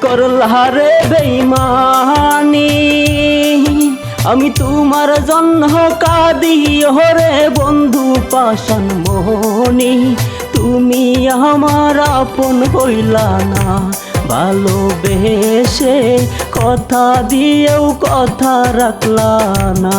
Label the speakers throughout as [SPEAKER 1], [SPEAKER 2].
[SPEAKER 1] করলা রে বেইমানি, আমি তোমার জন্য কাঁদি ওরে বন্ধু পাষাণ মনি। তুমি আমার আপন হইলা না, ভালোবেসে কথা দিয়েও কথা রাখলা না।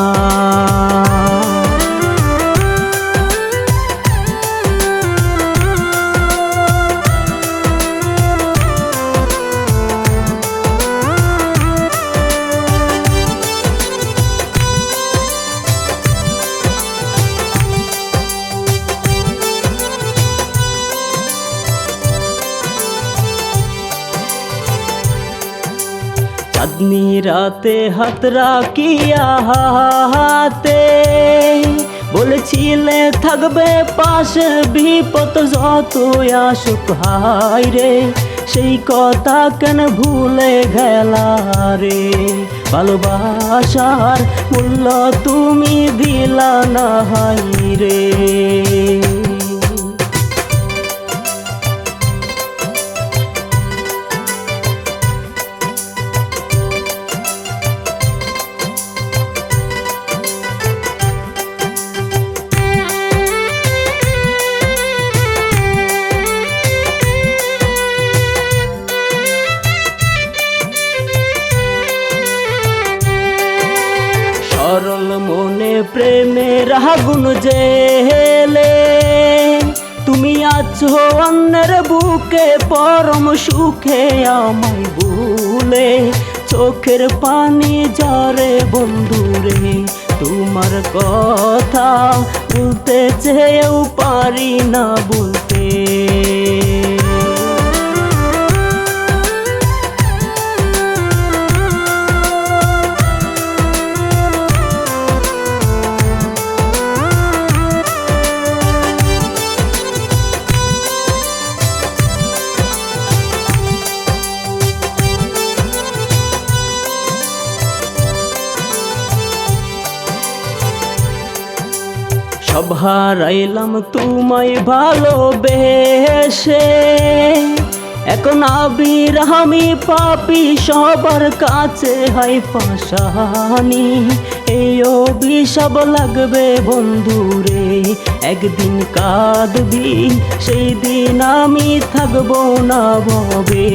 [SPEAKER 1] চাঁদনি রাতে হাত রাখিয়া হাতে বলেছিলে থাকবে পাশে, বিপদ যত আসুক হায় রে, সেই কথা কেন ভুলে গেলা রে। ভালোবাসার মূল্য তুমি দিলা না হায় রে। সরল মনে প্রেমের আগুন জেলে তুমি আছো অন্যের বুকে, পরম সুখে আমায় ভুলে চোখের পানি ঝরে বন্ধুরে। তোমার কথা বলতে চেয়েও পারি না বলতে। সব হারাইলাম তোমায় ভালোবেসে, এখন আবির আমি পাপি সবার কাছে হাই পাশানি। এই অভিশাপ লাগবে বন্ধুরে, একদিন কাঁদবি সেই দিন আমি থাকবো না ভবে।